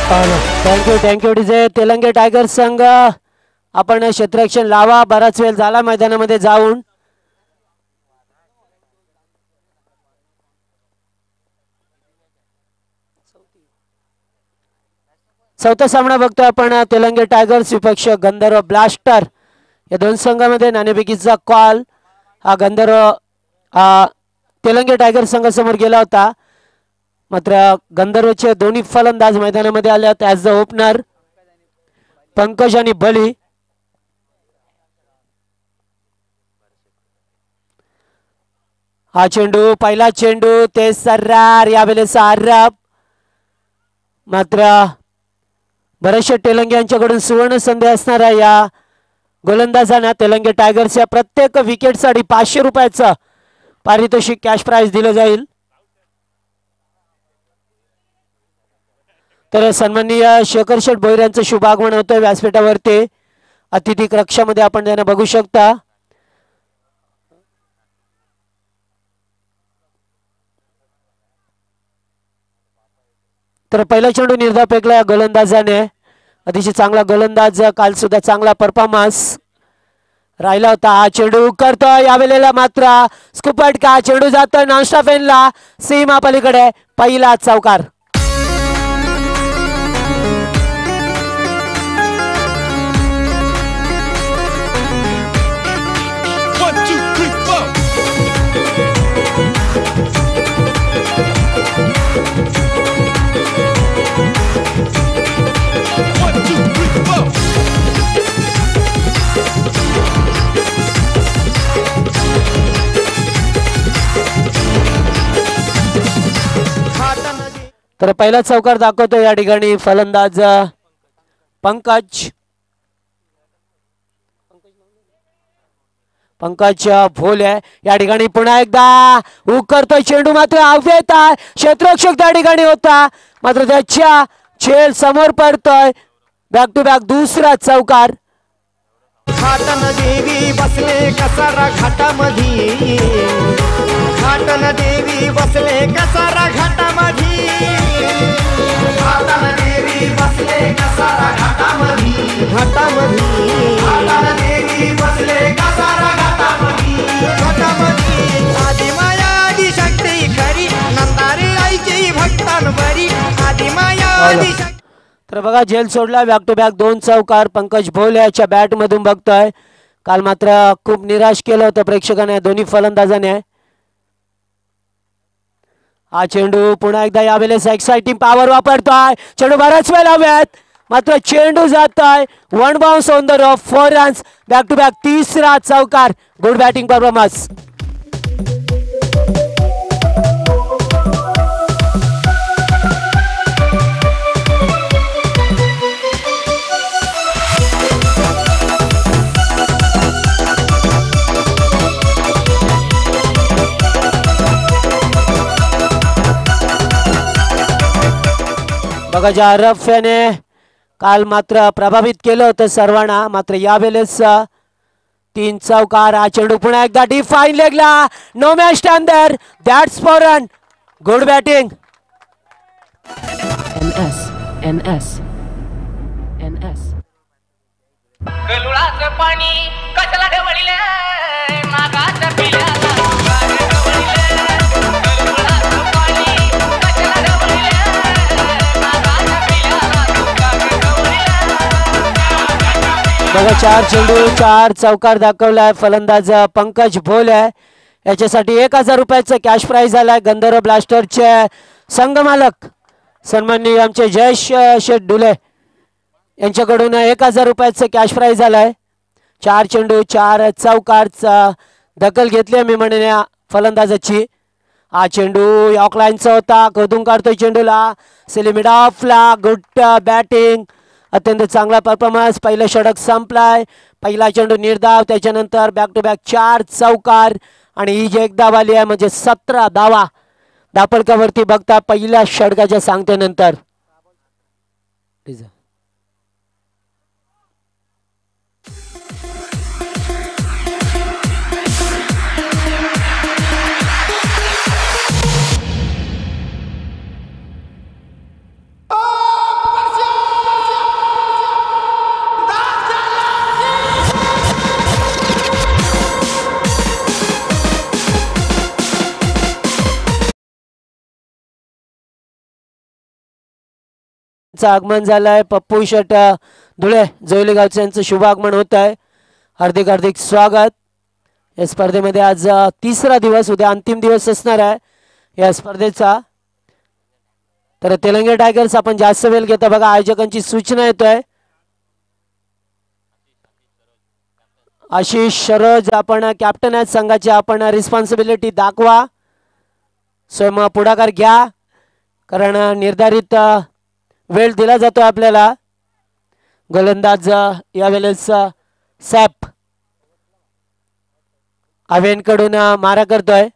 Thank you DJ. Telange tiger संघ आपण क्षेत्ररक्षण लावा. बराच वेळ झाला मैदानामध्ये जाऊन. चौथा सामना बघतोय आपण. तेलंगे टायगर्स विपक्ष गंधर्व ब्लास्टर या दोन संघामध्ये नाणेफेकीचा कॉल. हा गंधर्व तेलंगे टायगर संघासमोर गेला होता. मात्र गंधर्वचे दोन्ही फलंदाज मैदानामध्ये आले आहेत ॲज द ओपनर. पंकज आणि बली. हा चेंडू, पहिला चेंडू, ते सर्रार यावेळेस आरब. मात्र बरेचसे तेलंगे यांच्याकडून सुवर्ण संधी असणार आहे या गोलंदाजांना. तेलंगे टायगर्सच्या प्रत्येक विकेटसाठी 500 रुपयाचं पारितोषिक कॅश प्राइज दिलं जाईल. तर सन्माननीय शेखर शेठ भोईर यांचं शुभ आगमन होतंय व्यासपीठावरती. अतिथी कक्षामध्ये आपण त्यांना बघू शकता. तर पहिला चेंडू निर्धाव फेकला या गोलंदाजाने. अतिशय चांगला गोलंदाज, काल सुद्धा चांगला परफॉर्मन्स राहिला होता. हा चेंडू करतोय यावेळेला मात्र स्कूपट का चेंडू जातोय नॉनस्टॉप एनला सीमा पलीकडे. पहिला चौकार. तर पहिला चौकार दाखवतो या ठिकाणी फलंदाज पंकज भोले. या ठिकाणी पुन्हा एकदा करतोय चेंडू मात्र हवेत आहे. क्षेत्ररक्षक त्या ठिकाणी होता मात्र त्याच्या झेल समोर पडतोय. बॅक टू बॅक दुसरा चौकार. घाटन देवी बसले कसारा घाटामधी. घाटन देवी बसले कसारा घाटामधी. घाटन देवी बसले कसारा घाटामधी. घाटामधी. घाटन देवी बसले कसारा घाटामधी. घाटामधी. आदि माया आदि शक्ती खरी नंदारे आईची भक्तांवरी. आदि माया आदि शक्ती. तर बघा झेल सोडला. बॅक टू बॅक दोन चौकार पंकज भोले याच्या बॅट मधून बघतोय. काल मात्र खूप निराश केलं होतं प्रेक्षकांना दोन्ही फलंदाजाने. हा चेंडू पुन्हा एकदा यावेळेस एक्साइटिंग पॉवर वापरतोय. चेंडू बराच वेळ हवेत मात्र चेंडू जातोय one bounce on the rough 4 runs. Back to back तिसरा चौकार. Good batting performance. बघा ज्या रफ्याने काल मात्र प्रभावित केलं होतं सर्वांना मात्र यावेळेस 3 चौकार. हा चेंडू पुन्हा एकदा डिफाईन लेगला. नो मॅच स्टँडर. That's four run. Good batting. गलुळाचं पाणी कचला ढवळीले नागाचं पिल्याला. बघा 4 चेंडू 4 चौकार दाखवलाय फलंदाज पंकज भोले. याच्यासाठी 1000 रुपयाचं कॅश प्राइज आलाय. गंधर्व ब्लास्टरचे संघमालक सन्माननीय आमचे जयेश शेठ डुले यांच्याकडून 1000 रुपयाचं कॅश प्राइज आलाय. 4 चेंडू 4 चौकारचा दखल घेतली मी म्हणणे फलंदाजाची. हा चेंडू यॉक लाईनचा होता. खोदून काढतोय चेंडूला. सिलिमिड ऑफला. Good batting. अत्यंत चांगला परफॉर्मन्स. पहिलं षटक संपलाय. पहिला चेंडू निर्धाव. त्याच्यानंतर बॅक टू बॅक 4 चौकार आणि ही जी एक धाव आली आहे म्हणजे 17 धावा दापडकावरती बघता पहिल्या षटकाच्या सांगतेनंतर. यांचं आगमन झालंय. पप्पू शेट धुळे जोयली गावचे यांचं शुभ आगमन होत आहे. हार्दिक हार्दिक स्वागत. या स्पर्धेमध्ये आज तिसरा दिवस, उद्या अंतिम दिवस असणार आहे या स्पर्धेचा. तर तेलंगण टायगर्स आपण जास्त वेळ घेता बघा, आयोजकांची सूचना येतोय. आशिष सरोज आपण कॅप्टन आहेत संघाचे, आपण रिस्पॉन्सिबिलिटी दाखवा, स्वयं पुढाकार घ्या, कारण निर्धारित वेळ दिला जातो आपल्याला. गोलंदाज यावेळेस सॅप अवेनकडून मारा करतोय.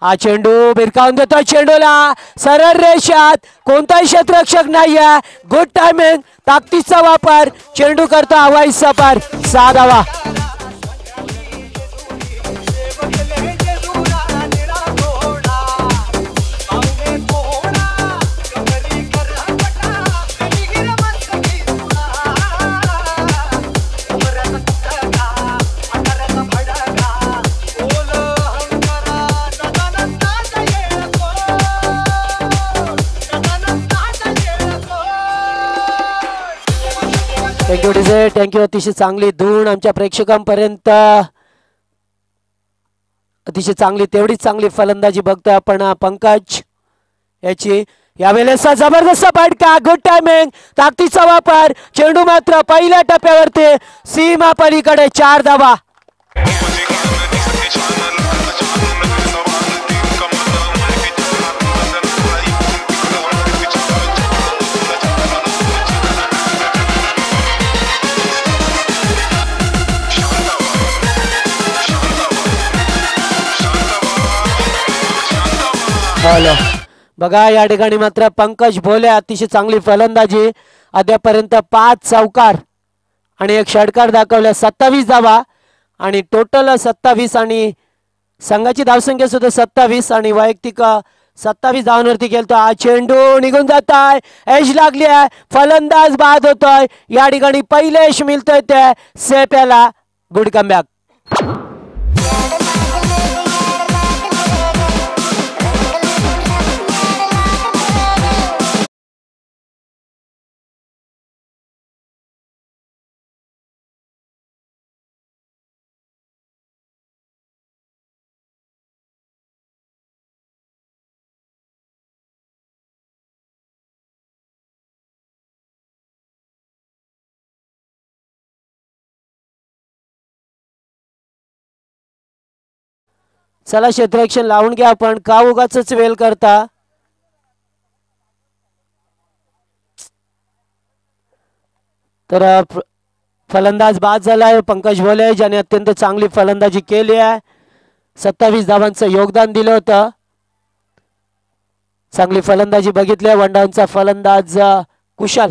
हा चेंडू भिरकावून देतोय, चेंडूला सरळ रेषात, कोणताही क्षेत्ररक्षक नाहीये. गुड टायमिंग, ताकदीचा वापर, चेंडू करतो हवाई सफर, 6 धावा. Thank you DJ, thank you. अतिशय चांगली धून आमच्या प्रेक्षकांपर्यंत, अतिशय चांगली, तेवढीच चांगली फलंदाजी बघतोय आपण पंकज याची. यावेळेस जबरदस्त फटका, गुड टायमिंग, ताकदीचा वापर, चेंडू मात्र पहिल्या टप्प्यावरती सीमा पलीकडे, 4 धावा. बघा या ठिकाणी मात्र पंकज भोले अतिशय चांगली फलंदाजी, अद्यापर्यंत 5 चौकार आणि 1 षटकार दाखवल्या, 27 धावा आणि टोटल 27 आणि संघाची धावसंख्या सुद्धा 27 आणि वैयक्तिक 27 धावांवरती खेळतो. हा चेंडू निघून जात आहे, एज लागली आहे, फलंदाज बाद होतोय. या ठिकाणी पहिले यश मिळतोय त्या सेप्याला. Good comeback. चला क्षेत्ररक्षण लावून घ्या आपण, का उगाच वेल करता. तर फलंदाज बाद झालाय पंकज भोले, ज्याने अत्यंत चांगली फलंदाजी केली आहे, 27 धावांचं योगदान दिलं होतं. चांगली फलंदाजी बघितली. वनडाऊनचा फलंदाज कुशल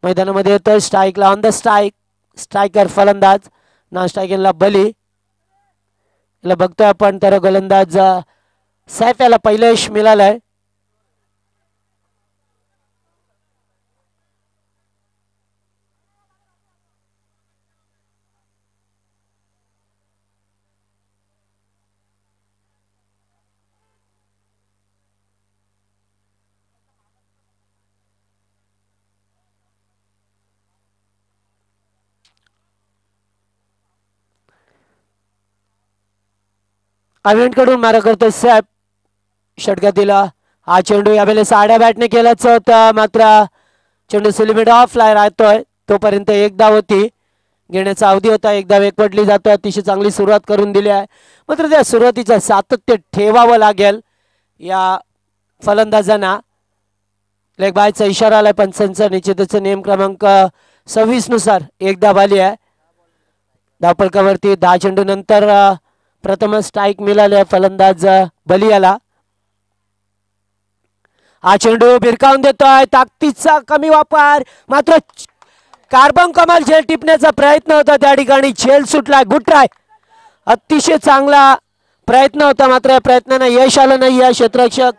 मैदानामध्ये येतोय. स्ट्राईकला ऑन द स्ट्राईक, स्ट्रायकर फलंदाज, नॉन स्ट्रायकरला बली याला बघतोय आपण. तर गोलंदाज सैफ याला पहिलं यश मिळालंय. अविनकडून मारा करतोय सॅप, षटकार दिला. हा चेंडू यावेळेस आड्या बॅटने केलाच होता, मात्र चेंडू लिमिट ऑफ ला राहतोय. तोपर्यंत 1 धाव होती, घेण्याचा अवधी होता. 1 धाव एकवटली जातो. अतिशय चांगली सुरुवात करून दिली आहे, मात्र त्या सुरुवातीचं सातत्य ठेवावं लागेल या फलंदाजांना. लेग बायचा इशारा आलाय पंचांचा. निश्चितच नियम क्रमांक 26 नुसार 1 धाव आली आहे. धावफलकावरती 10 चेंडू नंतर प्रथम स्ट्राईक मिळाले फलंदाज बलियाला. हा चेंडू भिरकावून देतोय, ताकदीचा कमी वापर, मात्र कार्बन कमाल झेल टिपण्याचा प्रयत्न होता त्या ठिकाणी, झेल सुटला. गुड ट्राय, अतिशय चांगला प्रयत्न होता, मात्र या प्रयत्नांना यश आलं नाही. या क्षेत्ररक्षक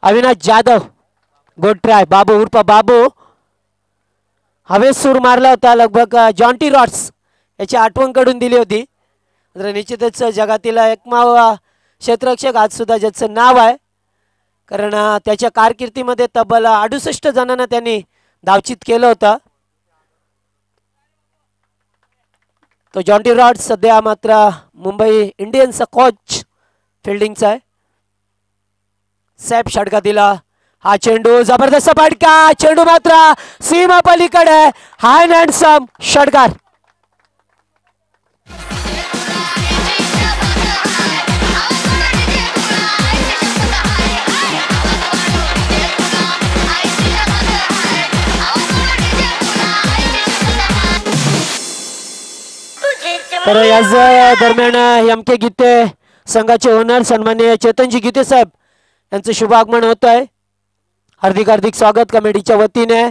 अविनाश जाधव, गुड ट्राय. बाबू उर्फ बाबू हवेत सूर मारला होता, लगभग जॉन्टी रॉड्स याची आठवण कडून दिली होती. निश्चितच जगातील एकमेव क्षेत्ररक्षक आज सुद्धा ज्याचं नाव आहे, कारण त्याच्या कारकिर्दीमध्ये तब्बल 68 जणांना त्यांनी धावचित केलं होतं. तो जॉन्टी रॉड सध्या मात्र मुंबई इंडियन्सचा कोच फिल्डिंगचा आहे. सॅप षटका दिला. हा चेंडू जबरदस्त फटका. चेंडू मात्र सीमा पलीकडे. हॅन्ड अँड सम षटकार. तर याच दरम्यान एम के गीते संघाचे ओनर सन्माननीय चेतनजी गीते साहेब यांचं शुभ आगमन होत आहे. हार्दिक हार्दिक स्वागत कमिटीच्या वतीने.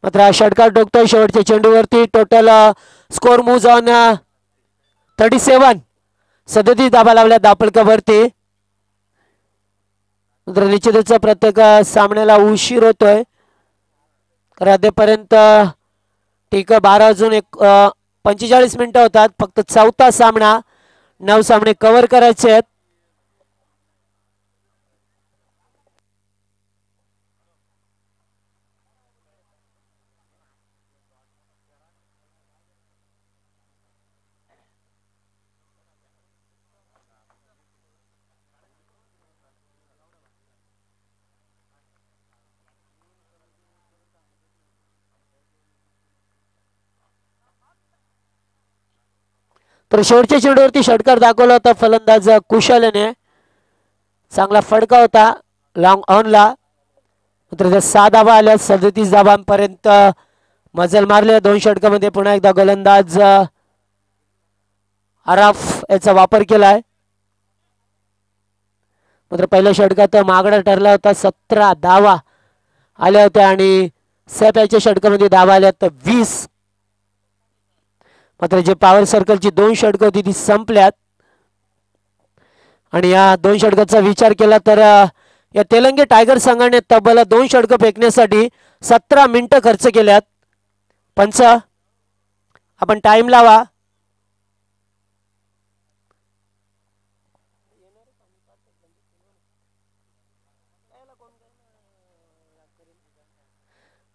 मात्र षटकार टोकतोय शेवटच्या चेंडूवरती. Total score moves on 37. 37 धाबा लावल्या धापळकावरती. मात्र निश्चितच प्रत्येक सामन्याला उशीर होतोय. अद्यापर्यंत ठीक 12 अजून 45 मिनिटं होतात. फक्त चौथा सामना. 9 सामने कव्हर करायचे आहेत. तर शेवटच्या चेंडूवरती षटकार दाखवला होता फलंदाज कुशलने. चांगला फडका होता लॉंग ऑनला. मात्र 6 धावा आल्या. 37 धावांपर्यंत मजल मारले. 2 षटकामध्ये पुन्हा एकदा गोलंदाज आराफ याचा वापर केलाय. मात्र पहिल्या षटकात मागडा ठरला होता. 17 धावा आल्या होत्या आणि सॅप याच्या षटकामध्ये धावा आल्या तर 20. मात्र जे पॉवर सर्कलची 2 षटकं होती ती संपल्यात. आणि या 2 षटकाचा विचार केला तर या तेलंगे टायगर संघाने तब्बल 2 षटकं फेकण्यासाठी 17 मिनिटं खर्च केल्यात. पंच आपण टाइम लावा.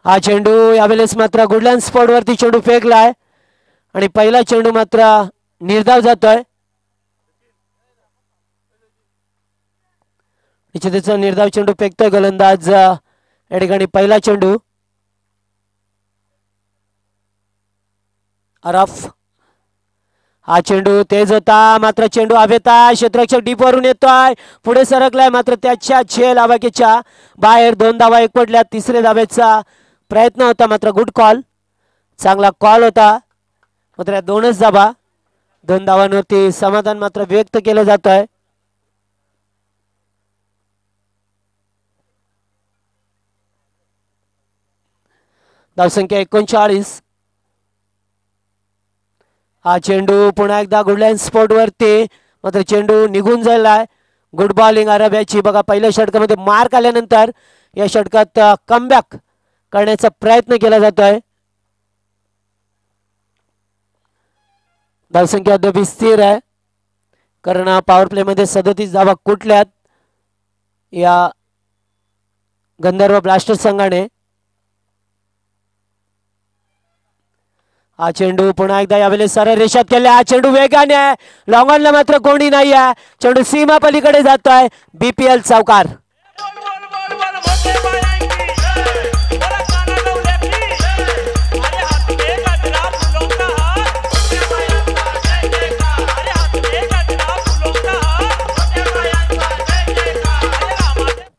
हा चेंडू यावेळेस मात्र गुडलँड स्पॉट वरती चेंडू फेकलाय आणि पहिला चेंडू मात्र निर्धाव जातोय. निश्चितच निर्धाव चेंडू फेकतोय गोलंदाज या ठिकाणी. पहिला चेंडू अरफ. हा चेंडू तेज होता. मात्र चेंडू हवेत आहे. क्षेत्ररक्षक डीप वरून येतोय. पुढे सरकलाय. मात्र त्याच्या झेल आवाक्याच्या बाहेर. 2 धावा एकवटल्या. 3ऱ्या धावेचा प्रयत्न होता. मात्र गुड कॉल. चांगला कॉल होता. मात्र 2च धावा. 2 धावांवरती समाधान मात्र व्यक्त केलं जात आहे. धावसंख्या 39. हा चेंडू पुन्हा एकदा गुडलँड स्पॉट वरती. मात्र चेंडू निघून जायलाय. गुड बॉलिंग अरब बघा. पहिल्या षटकामध्ये मार्क आल्यानंतर या षटकात कमबॅक करण्याचा प्रयत्न केला जातोय. धावसंख्या अद्याप स्थिर आहे कारण पॉवर प्ले मध्ये 37 धावा कुठल्यात या गंधर्व ब्लास्टर संघाने. हा चेंडू पुन्हा एकदा यावेळेस सरळ रेषात केला. हा चेंडू वेगाने लॉंग ऑनला मात्र कोणी नाही आहे. चेंडू सीमा पलीकडे जातोय. बीपीएल चौकार.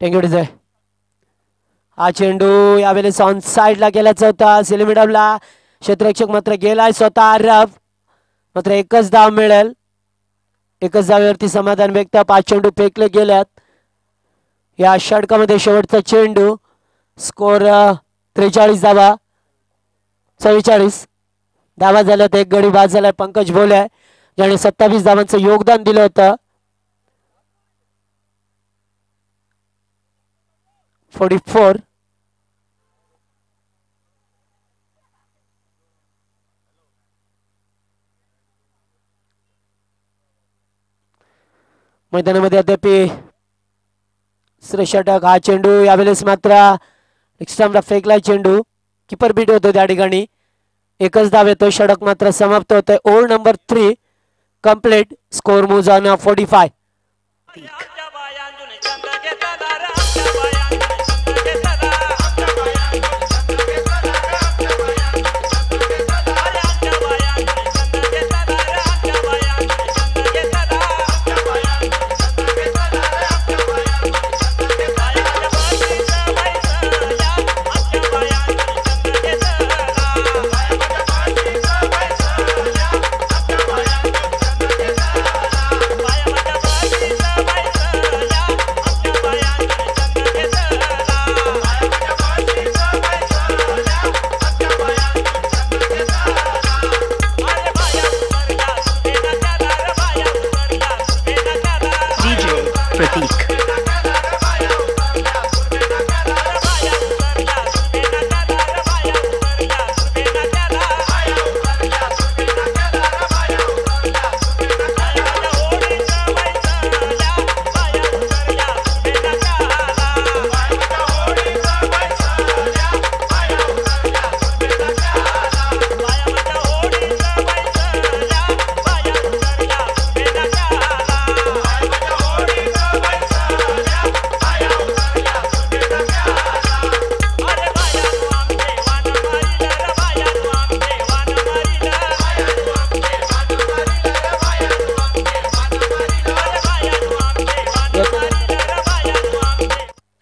थँक्यू डिझाय. हा चेंडू यावेळेस ऑन साइडला गेल्याचा होता. सिलिमिडमला क्षेत्ररक्षक मात्र गेलाय स्वतः अरब. मात्र 1च धाव मिळेल. 1च धावेवरती समाधान व्यक्त. 5 चेंडू फेकले गेल्यात या षटकामध्ये. शेवटचा चेंडू. स्कोर 43 धावा. 44 धावा झाल्यात. 1 गडी बाद झालाय पंकज भोले ज्याने 27 धावांचं योगदान दिलं होतं. 44. मैदानामध्ये अद्याप दुसरे षटक. हा चेंडू यावेळेस मात्र एक्स्ट्रामला फेकलाय चेंडू. किपर बीट होतो त्या ठिकाणी. एकच धाव येतो. षटक मात्र समाप्त होतोय. Over number 3 complete. Score moves on 45.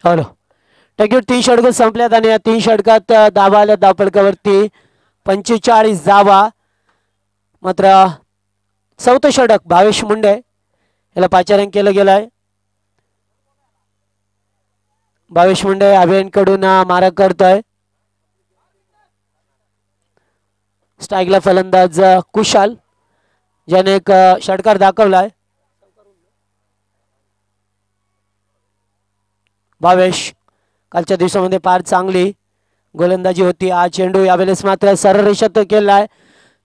हॅलो टॅक्यू 3 षटक संपल्यात आणि या 3 षटकात धावा आल्या धावपळकावरती 45 धावा. मात्र चौथं षटक भावेश मुंडे याला पाचारण केलं गेलंय. भावेश मुंडे अभियानकडून मारा करतोय. स्ट्राईकला फलंदाज कुशाल ज्याने एक षटकार दाखवलाय. भावेश कालच्या दिवसामध्ये फार चांगली गोलंदाजी होती. हा चेंडू यावेळेस मात्र सरळ रेषेत केलाय.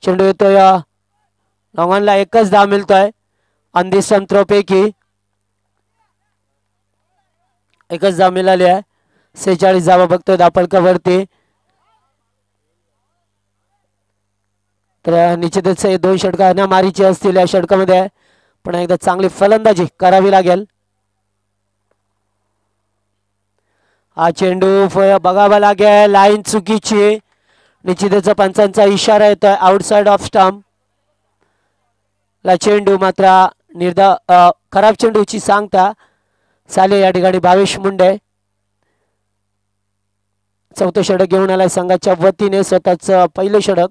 चेंडू येतोय लॉंगॉनला. एकच धाव मिळतोय. अंधी संत्रोपैकी एकच धाव मिळाली आहे. 46 धावा बघतोय धावपळकावरती. तर निश्चितच हे 2 षटक अनामारीचे असतील. या षटकामध्ये पण एकदा चांगली फलंदाजी करावी लागेल. हा चेंडू बघावा लागेल. लाईन चुकीची. निश्चितच पंचांचा इशारा येतोय आउटसाइड ऑफ स्टंप ला. चेंडू मात्र खराब चेंडूची सांगता चाले या ठिकाणी भावेश मुंडे. चौथं षटक घेऊन आलाय संघाच्या वतीने. स्वतःच पहिलं षटक.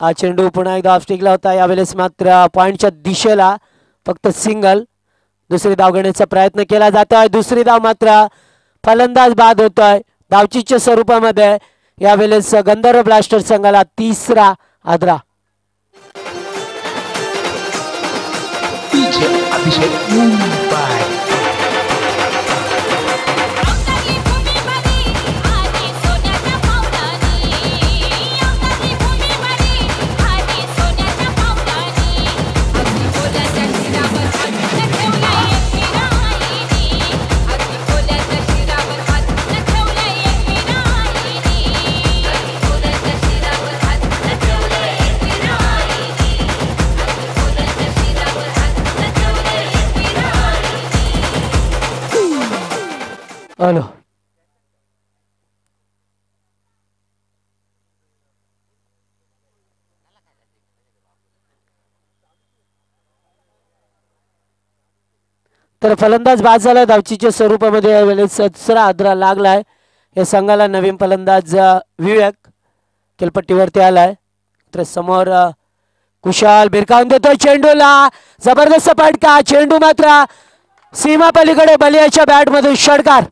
हा चेंडू पुन्हा एकदा ऑफ स्टिकला होता. यावेळेस मात्र पॉइंटच्या दिशेला फक्त सिंगल. दुसरी धाव घेण्याचा प्रयत्न केला जातोय. दुसरी धाव मात्र फलंदाज बाद होतोय धावचीच्या स्वरूपामध्ये. यावेळेस गंधर्व ब्लास्टर संघाला तिसरा आदरा. हॅलो तर फलंदाज बाद झाला धावचीच्या स्वरूपामध्ये. यावेळेस दुसरा आदरा लागलाय. या संघाला नवीन फलंदाज विवेक खेळपट्टीवरती आलाय. तर समोर कुशाल भिरकावून देतोय चेंडूला. जबरदस्त फटका. चेंडू मात्र सीमा पलीकडे. बलियाच्या बॅट मधून षटकार.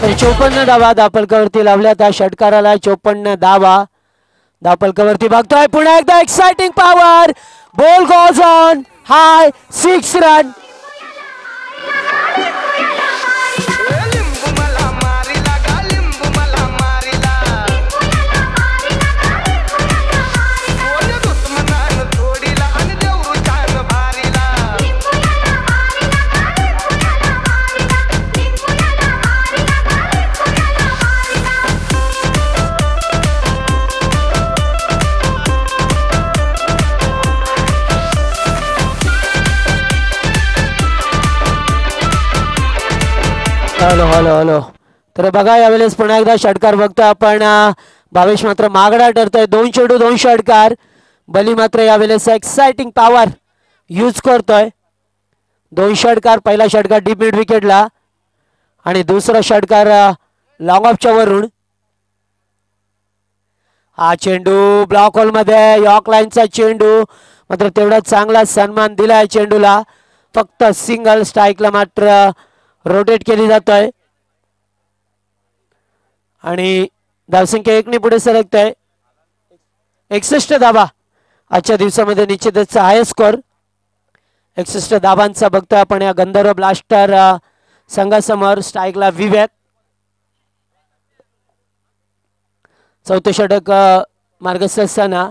तर 54 धावा धापलकावरती लावल्या त्या षटकाराला. 54 धावा धापलकावरती बघतोय. पुन्हा एकदा exciting power. Ball goes on high. 6 run. Hello hello hello. तर बघा यावेळेस पुन्हा एकदा षटकार बघतोय आपण. भावेश मात्र मागडा ठरतोय. 2 चेंडू 2 षटकार. बली मात्र यावेळेस एक्साइटिंग पॉवर यूज करतोय. 2 षटकार. पहिला षटकार डीप मिड विकेटला आणि दुसरा षटकार लॉंग ऑफच्या वरून. हा चेंडू ब्लॉक होल मध्ये. यॉर्क लाईनचा चेंडू मात्र तेवढा चांगला सन्मान दिलाय चेंडूला. फक्त सिंगल स्ट्राईकला मात्र रोटेट केली जातोय आणि धावसंख्या 1 ने पुढे सरकत आहे. 61 धावा आजच्या दिवसामध्ये निश्चितच हाय स्कोर. 61 धावांचा बघतोय आपण या गंधर्व ब्लास्टर संघासमोर. स्ट्राईकला विवेक. चौथे षटक मार्गस्थ असताना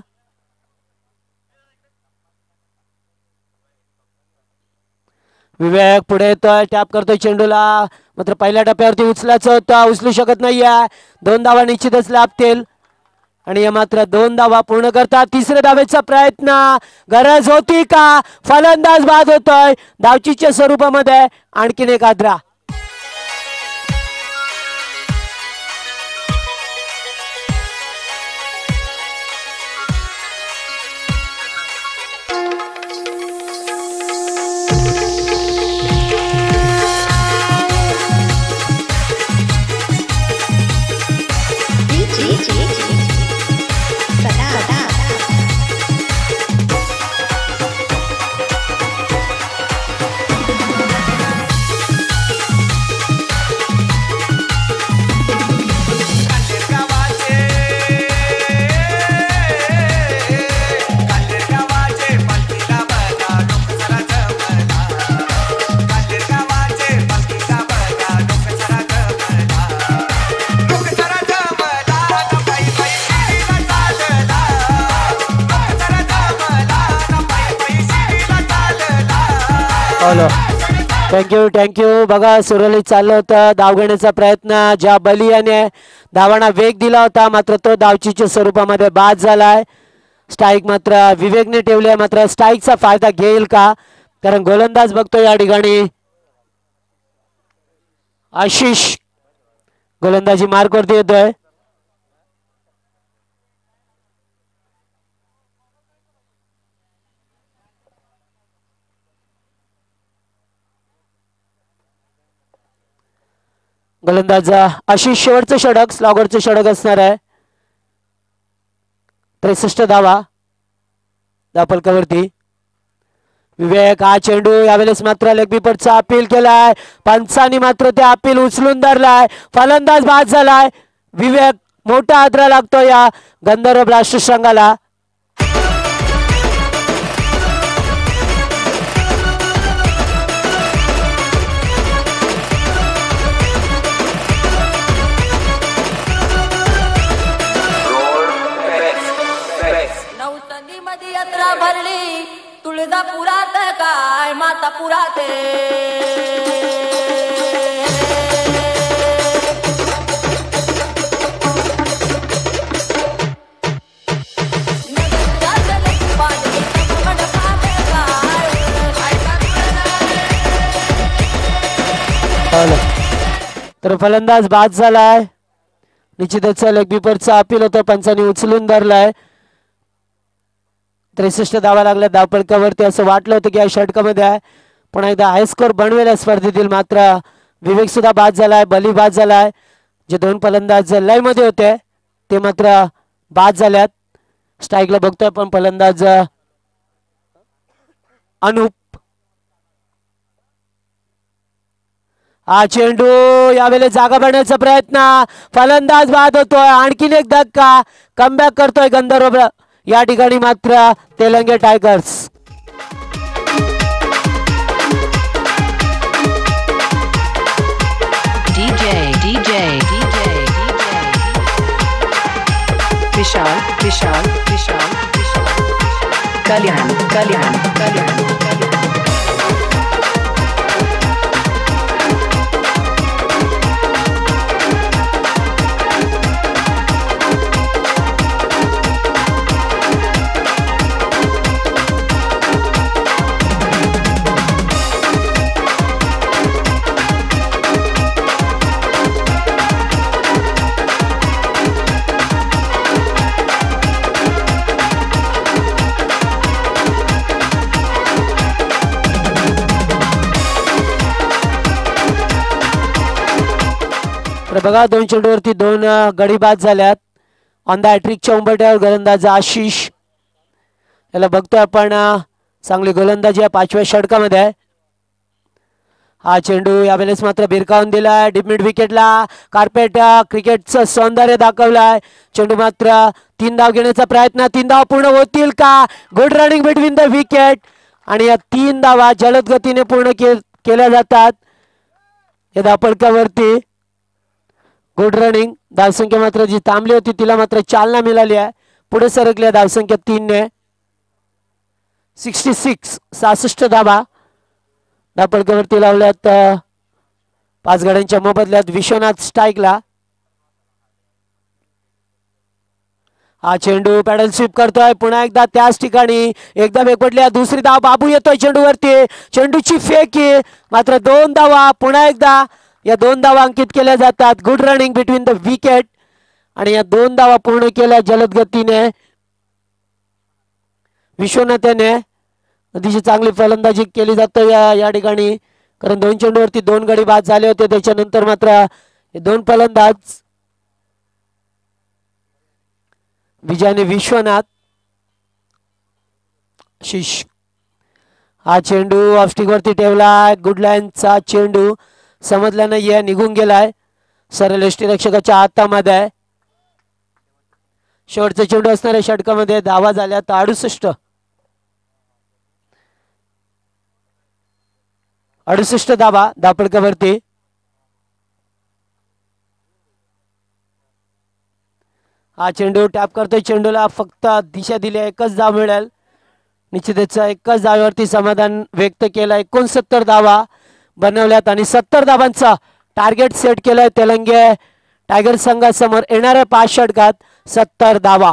विवेक पुढे येतोय. टॅप करतोय चेंडूला. मात्र पहिल्या टप्प्यावरती उचलायचं होतं. उचलू शकत नाहीये. 2 धावा निश्चितच लाभतील आणि मात्र 2 धावा पूर्ण करतात. तिसऱ्या धावेचा प्रयत्न. गरज होती का? फलंदाज बाद होतोय धावचीच्या स्वरूपामध्ये. आणखीन एक आद्रा. थँक्यू. बघा सुरळीत चाललं होतं. धाव घेण्याचा प्रयत्न. ज्या बली याने धावांना वेग दिला होता मात्र तो धावचीच्या स्वरूपामध्ये बाद झालाय. स्ट्राईक मात्र विवेकने ठेवले. मात्र स्ट्राईकचा फायदा घेईल का? कारण गोलंदाज बघतो या ठिकाणी आशिष गोलंदाजी मार्कवरती येतोय. गोलंदाज आशिष. शेवटचं षटक स्लॉगरचं षटक असणार आहे. 63 धावा धापलकावरती. विवेक हा चेंडू यावेळेस मात्र लेग बिपरचा अपील केलाय. पंचांनी मात्र ते अपील उचलून धरलाय. फलंदाज बाद झालाय. विवेक मोठा आदरा लागतो या गंधर्व ब्लास्टर संघाला. यात्रा भरली तुळजापुरात काय मातापुरात. तर फलंदाज बाद झालाय. निश्चितच लेग बिपरचा अपील होतं. पंचांनी उचलून धरलाय. 63 धावा लागल्या धावपळकावरती. असं वाटलं होतं की या षटकामध्ये आहे पण एकदा हाय स्कोर बनवेल या स्पर्धेतील. मात्र विवेक सुद्धा बाद झालाय. बली बाद झालाय. जे 2 फलंदाज लय मध्ये होते ते मात्र बाद झाल्यात. स्ट्राईकला बघतोय पण फलंदाज अनुप. हा चेंडू यावेळेस जागा बनण्याचा प्रयत्न, फलंदाज बाद होतोय. आणखीन एक धक्का, कमबॅक करतोय गंधर्व. या ठिकाणी मात्र तेलंगे टायगर्स. विशाल विशाल विशाल विशाल कल्याण कल्याण कल्याण तर बघा 2 चेंडूवरती 2 गडी बाद झाल्यात. ऑन द हॅट्रिकच्या उंबरठ्यावर गोलंदाज आशिष. याला बघतोय आपण, चांगली गोलंदाजी आहे, 5व्या षटकामध्ये आहे. हा चेंडू यावेळेस मात्र भिरकावून दिलाय डीप मिड विकेटला. कार्पेट क्रिकेटचं सौंदर्य दाखवलंय. चेंडू मात्र 3 धाव घेण्याचा प्रयत्न, 3 धाव पूर्ण होतील का? Good running between the wicket. आणि या 3 धावा जलद गतीने पूर्ण केल्या जातात या धावफलकावरती. Good running. धावसंख्या मात्र जी थांबली होती तिला मात्र चालना मिळाली आहे. पुढे सरकल्या धावसंख्या 3 ने. 66 धावा धावफलकावरती लावल्यात 5 गड्यांच्या मोबदल्यात. विश्वनाथ स्ट्राईकला. हा चेंडू पॅडल स्वीप करतोय पुन्हा एकदा त्याच ठिकाणी. एकदा वेगपडल्या, दुसरी धाव. बाबू येतोय चेंडूवरती. चेंडूची फेकी, मात्र 2 धावा. पुन्हा एकदा या 2 धावा अंकित केल्या जातात. Good running between the wicket. आणि या 2 धावा पूर्ण केल्या जलद गतीने विश्वनाथाने. अतिशय चांगली फलंदाजी केली जाते या ठिकाणी, कारण 2 चेंडूवरती 2 गडी बाद झाले होते. त्याच्यानंतर मात्र हे 2 फलंदाज विजयाने विश्वनाथ आशिष. हा चेंडू ऑफस्टिक वरती ठेवलाय. गुड लाईनचा चेंडू समजला नाहीये, निघून गेलाय. सरळ यष्टीरक्षकाच्या हातामध्ये आहे. शेवटचा चेंडू असणाऱ्या षटकामध्ये धावा झाल्यात 68 धावा धावफलकावरती. हा चेंडू टॅप करतोय. चेंडूला फक्त दिशा दिली, एकच धाव मिळेल. निश्चितच एकच धावेवरती समाधान व्यक्त केलं. 69 धावा बनवल्यात आणि 70 धावांचा टार्गेट सेट केलंय तेलंगे टायगर संघासमोर. येणाऱ्या 5 षटकात 70 धावा.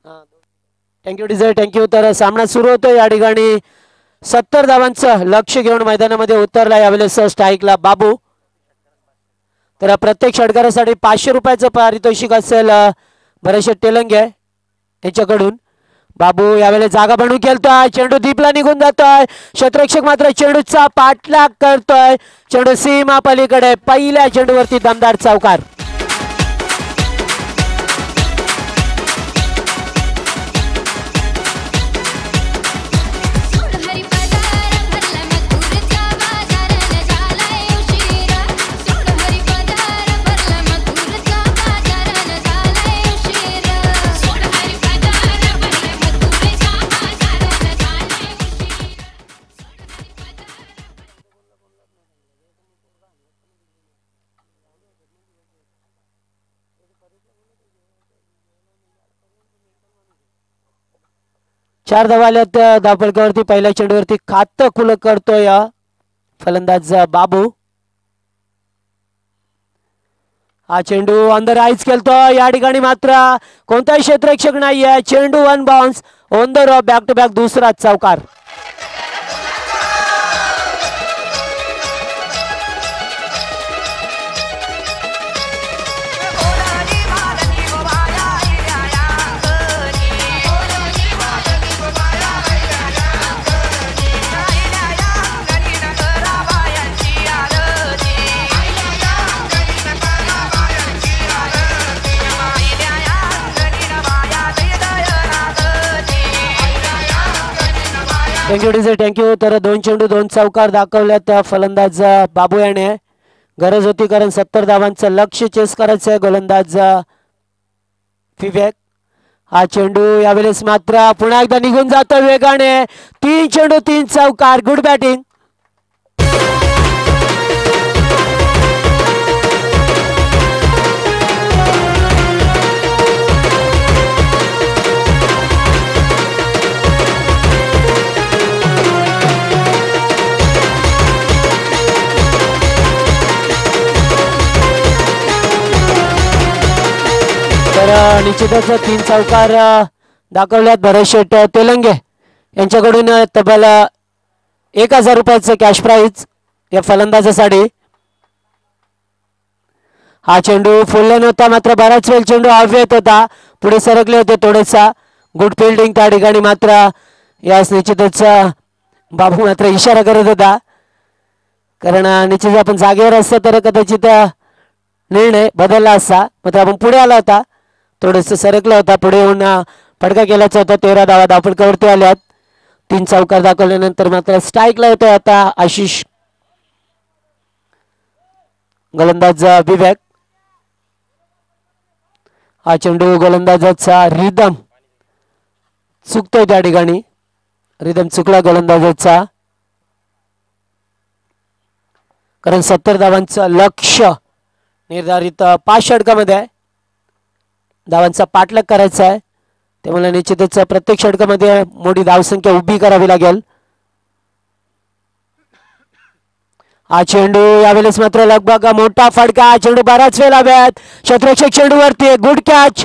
थँक्यू डिझायर, थँक्यू. तर सामना सुरू होतो या ठिकाणी 70 धावांचं लक्ष घेऊन मैदानामध्ये उतरला यावेळेस स्ट्राईकला बाबू. तर प्रत्येक षटकारासाठी 500 रुपयाचं पारितोषिक असेल बरेचसे तेलंगे यांच्याकडून. बाबू यावेळेस जागा बनवून खेळतोय, चेंडू दीपला निघून जातोय, क्षेत्ररक्षक मात्र चेंडूचा पाठलाग करतोय, चेंडू सीमा पलीकडे, पहिल्या चेंडूवरती दमदार चौकार. चार धावा आल्यात धावफलकावरती. पहिल्या चेंडूवरती खातं खुलं करतोय फलंदाज बाबू. हा चेंडू अंदर आईच खेळतोय, या ठिकाणी मात्र कोणताही क्षेत्ररक्षक नाहीये, चेंडू one bounce on the rope, back to back दुसरा चौकार. थँक्यू डिझे, थँक्यू. तर 2 चेंडू 2 चौकार दाखवल्यात फलंदाज बाबू याने. गरज होती कारण 70 धावांचं लक्ष्य चेस करायचं आहे गोलंदाज विवेक. हा चेंडू यावेळेस मात्र पुन्हा एकदा निघून जातो वेगाने. 3 चेंडू 3 चौकार, गुड बॅटिंग. तर निश्चितच 3 चौकार दाखवल्यात भरत शेठ तेलंगे यांच्याकडून. तब्बल 1000 रुपयाचं कॅश प्राईज या फलंदाजासाठी. हा चेंडू फुलला नव्हता, मात्र बराच वेळ चेंडू हवेत होता, पुढे सरकले होते थोडेसा. गुड फिल्डिंग त्या ठिकाणी. मात्र यास निश्चितच बाबू मात्र इशारा करत होता, कारण निश्चित आपण जागेवर असतो तर कदाचित निर्णय बदलला असता. मात्र आपण पुढे आला होता, थोडस सरकला होता, पुढे येऊन फटका केलाचा होता. 13 धावा धावफलकावरती आल्यात. 3 चौकार दाखवल्यानंतर मात्र स्ट्राईकला होतोय आता आशिष. गोलंदाज विवेक. हा चेंडू गोलंदाजाचा रिदम चुकतोय त्या ठिकाणी, रिदम चुकला गोलंदाजाचा, कारण 70 धावांचं लक्ष्य निर्धारित 5 षटकामध्ये आहे. धावांचा पाठलाग करायचा आहे, त्यामुळे निश्चितच प्रत्येक षटकामध्ये मोठी धावसंख्या उभी करावी लागेल. हा चेंडू यावेळेस मात्र लगभग मोठा फटका, चेंडू बराच वेळ लाव्यात, क्षेत्ररक्षक चेंडूवरती, good catch.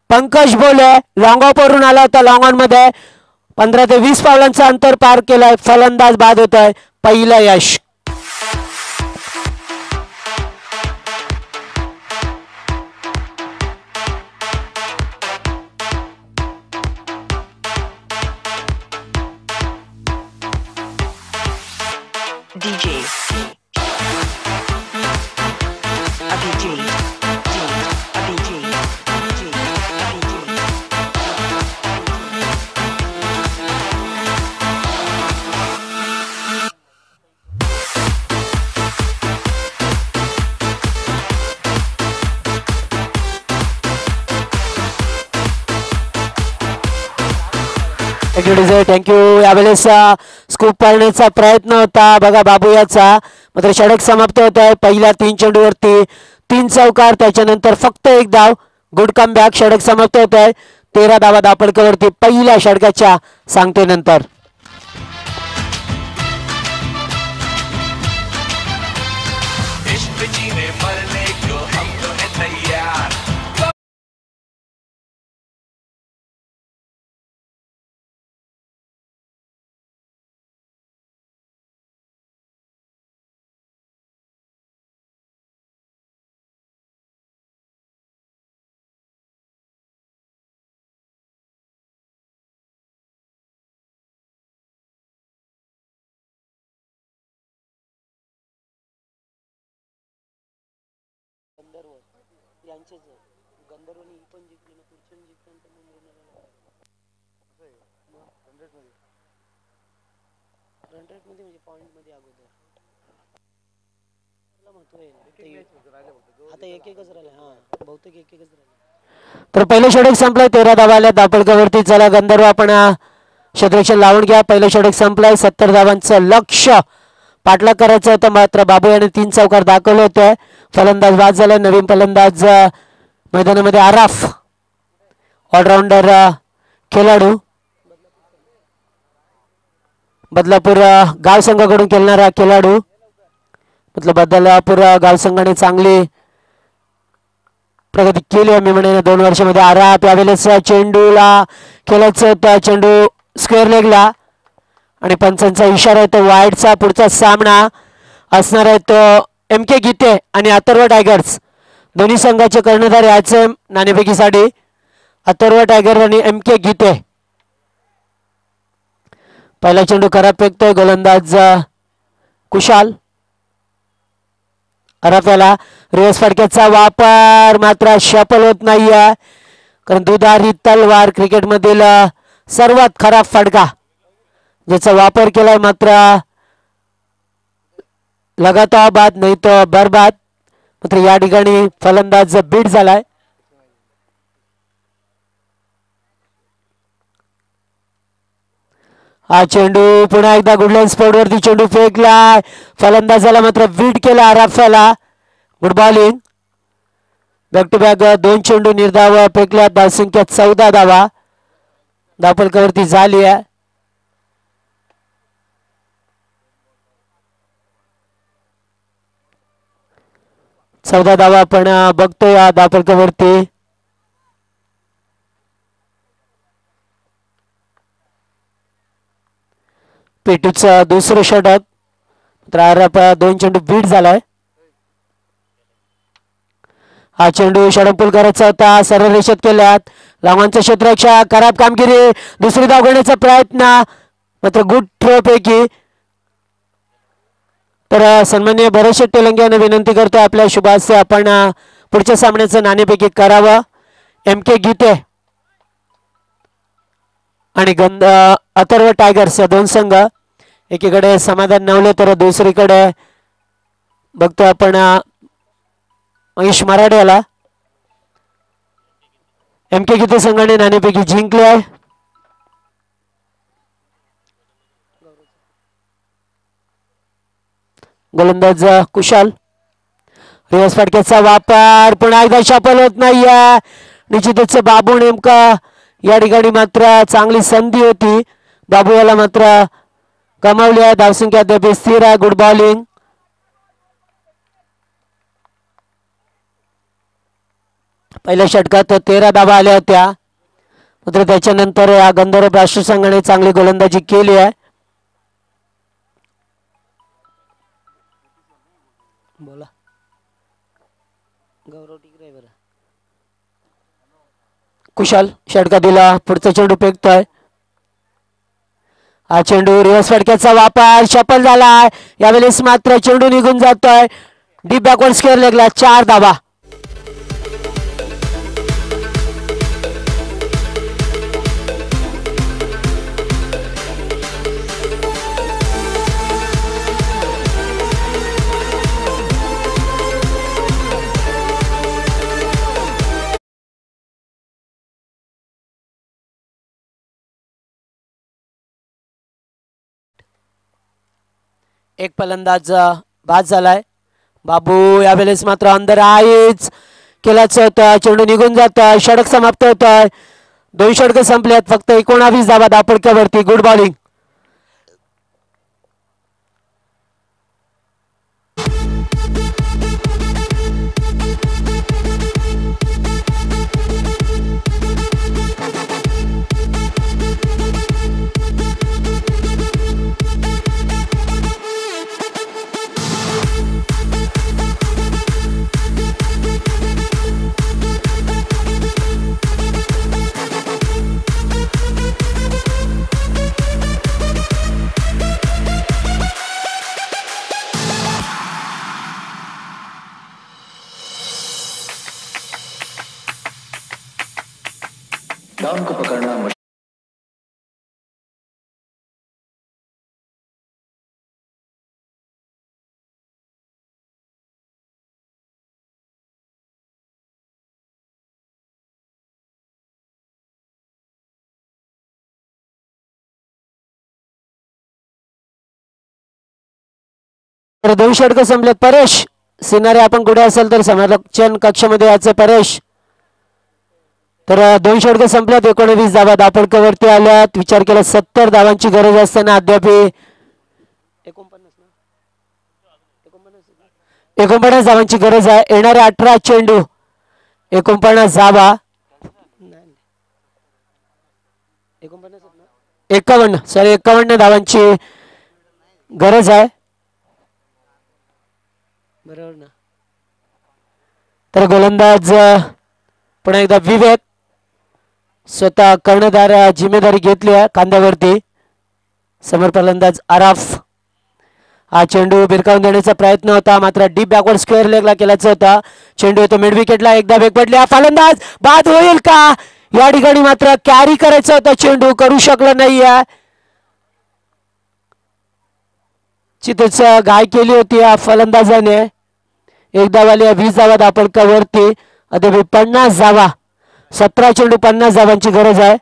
Pankaj Bhole long of वरून आला होता, लॉंग ऑन मध्ये 15 ते 20 पावलांचं अंतर पार केलंय. फलंदाज बाद होत आहे, पहिलं यश. DJ Abhijit thank you. यावेळेस स्कूप पाळण्याचा प्रयत्न होता बघा बाबू याचा, मात्र षटक समाप्त होत आहे. पहिल्या 3 चेंडूवरती 3 चौकार, त्याच्यानंतर फक्त 1 धाव. Good come back. षटक समाप्त होत आहे 13 धावा धावफलकावरती पहिल्या षटकाच्या सांगतेनंतर. गंधर्व यांचेच गंधर्वनी ही पण जिंकली ना पुढच्या जिंकल्यानंतर रन रेट मध्ये म्हणजे पॉइंट मध्ये अगोदर आता एक एकच राहिले हा बहुतेक एक एकच राहिले. तर पहिलं षटक संपलंय 13 धावा आल्या दापोडकरवरती. चला गंधर्व आपण क्षेत्ररक्षण लावून घ्या. पहिलं षटक संपलंय 70 धावांचं लक्ष्य पाठलाग करायचं होतं मात्र बाबू याने 3 चौकार दाखवले होते. फलंदाज बाद झाला. नवीन फलंदाज मैदानामध्ये आराफ ऑलराऊंडर खेळाडू बदलापूर गाव संघाकडून खेळणारा खेळाडू मतलब बदलापूर गाव संघाने चांगली प्रगती केली आहे मी म्हणेन 2 वर्षामध्ये. आराफ यावेळेस चेंडूला खेळायचं होतं चेंडू स्क्वेअर लेगला आणि पंचांचा इशारा आहे तो वाईडचा. पुढचा सामना असणार आहे तो MK गीते आणि अथर्व टायगर्स दोन्ही संघाचे कर्णधार याचे नाणेफेकीसाठी अथर्व टायगर आणि MK गीते. पहिला चेंडू खराब फेकतोय गोलंदाज कुशाल. अराफ याला रिवर्स फटक्याचा वापर मात्र सफल होत नाहीये कारण दुधारी तलवार क्रिकेटमधील सर्वात खराब फटका ज्याचा वापर केलाय मात्र लगातार बाद नाही तो बरबाद. मात्र या ठिकाणी फलंदाज बीट झालाय. हा चेंडू पुन्हा एकदा गुडलँड स्पोर्ट वरती चेंडू फेकलाय फलंदाजाला मात्र बीट केला अराफाला. Good bowling. Back to back 2 चेंडू निर्धाव फेकल्या. धावसंख्या 14 धावा दापोडकरवरती झाली आहे. चौदा धावा आपण बघतोय दापोडकरवरती. पेटूचं दुसरं षटक तर 2 चेंडू बीट झालाय. हा चेंडू षटकपूल करायचा होता सरळ रेषेत केल्यात लावांचं क्षेत्ररक्षक खराब कामगिरी. दुसरी धाव घेण्याचा प्रयत्न मात्र गुड थ्रो पैकी. तर सन्माननीय भरत शेट्टी तेलंगे यांना विनंती करतो आपल्या शुभास आपण पुढच्या सामन्याचं नाणेफेकी करावं. MK गीते आणि अथर्व टायगर्स या 2 संघ एकीकडे समाधान नवले तर दुसरीकडे बघतो आपण महेश मराठे याला. MK गीते संघाने नाणेफेकी जिंकली आहे. गोलंदाज कुशाल रिवर्स फटक्याचा वापर पुन्हा एकदा सफल होत नाहीये. निश्चितच बाबू नेमका या ठिकाणी मात्र चांगली संधी होती बाबू याला मात्र गमावली आहे. धावसंख्या अद्याप स्थिर आहे. Good bowling. पहिल्या षटकात 13 धावा आल्या होत्या मात्र त्याच्यानंतर या गंधर्व राष्ट्रसंघाने चांगली गोलंदाजी केली आहे. बोला गौरव टिकरे बरं. कुशाल षटका दिला पुढचा चेंडू फेकतोय. हा चेंडू रिवर्स फटक्याचा वापर सफल झालाय. यावेळेस मात्र चेंडू निघून जातोय डीप बॅकवर्ड स्क्वेअर लेगला. 4 धावा. एक फलंदाज बाद झालाय. बाबू यावेळेस मात्र अंदर आहेच केलाच होता चेंडू निघून जातोय. षटक समाप्त होतोय. 2 षटक संपल्यात फक्त 19 धावा दापोडकरवरती. Good bowling. तर 2 षटकं संपलेत. परेश सिनारे आपण कुठे असेल तर समालोचन कक्षामध्ये याचे परेश. तर 2 षटकं संपल्यात. 19 धावा धापडकावरती आल्यात. विचार केला 70 धावांची गरज असताना अद्याप 49 धावांची गरज आहे. येणारे 18 चेंडू 49 धावा. 51 धावांची गरज आहे. बरोबर ना. तर गोलंदाज पुन्हा एकदा विवेक स्वतः कर्णधार जिम्मेदारी घेतली आहे खांद्यावरती. समोर फलंदाज आराफ. हा चेंडू भिरकावून देण्याचा प्रयत्न होता मात्र डीप बॅकवर्ड स्क्वेअर लेगला केलाचा होता. चेंडू येतो मिड विकेटला. एकदा वेग पडली. हा फलंदाज बाद होईल का या ठिकाणी मात्र कॅरी करायचा होता चेंडू करू शकला नाही. चितच गाय केली होती या फलंदाजाने. एकदा वाली 20 धावा धापडकावरती अद्याप 50 धावा. 17 चेंडू 50 धावांची गरज आहे.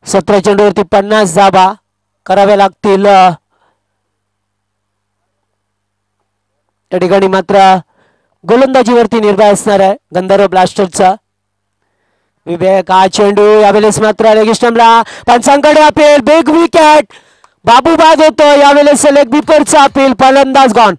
17 चेंडूवरती 50 धावा कराव्या लागतील. या ठिकाणी मात्र गोलंदाजीवरती निर्भय असणार आहे गंधर्व ब्लास्टरचा. विवेक हा चेंडू यावेळेस मात्र लेगिस्टमला पंचांकडे अपील. Big wicket. बाबू बाद होतो यावेळेस. लेग बिपरचा अपील. फलंदाज गॉन.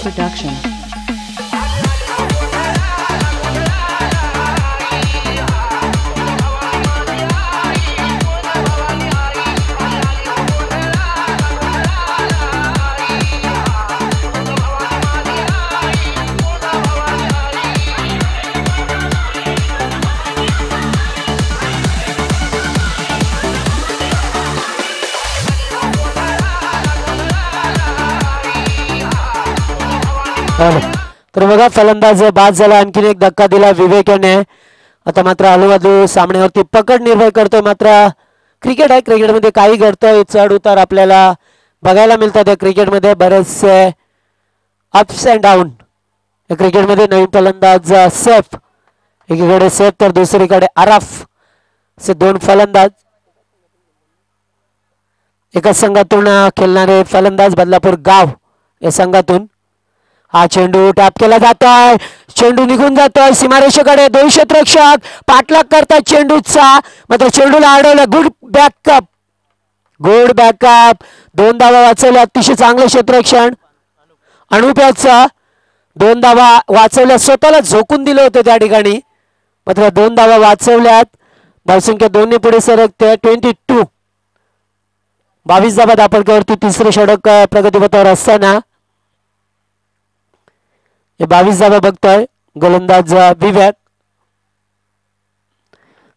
Production. तर बघा फलंदाज बाद झाला. आणखीन एक धक्का दिला विवेक याने. आता मात्र आलूबाजू सामन्यावरती पकड निर्भय करतोय. मात्र क्रिकेट आहे. क्रिकेटमध्ये काही घडतंय. चढ उतार आपल्याला बघायला मिळतात. या क्रिकेटमध्ये बरेचसे अप्स अँड डाऊन. या क्रिकेटमध्ये नवीन फलंदाज सैफ. एकीकडे सैफ तर दुसरीकडे आराफ असे 2 फलंदाज. एका संघातून खेळणारे फलंदाज बदलापूर गाव या संघातून. हा चेंडू टॅप केला जातोय. चेंडू निघून जातोय सीमारेषेकडे. 2 क्षेत्ररक्षक पाठलाग करतात चेंडूचा मात्र चेंडूला अडवलं. Good backup. 2 धावा वाचवल्या. अतिशय चांगलं क्षेत्ररक्षण अनुप्याचा. 2 धावा वाचवल्या. स्वतःला झोकून दिलं होतं त्या ठिकाणी मात्र 2 धावा वाचवल्यात. धावसंख्या 2 ने पुढे सरकते. 22. 22 धावा धापडकावरती तिसरे षटक प्रगतीपथावर असताना 22 धावा बघतोय गोलंदाज विवेक.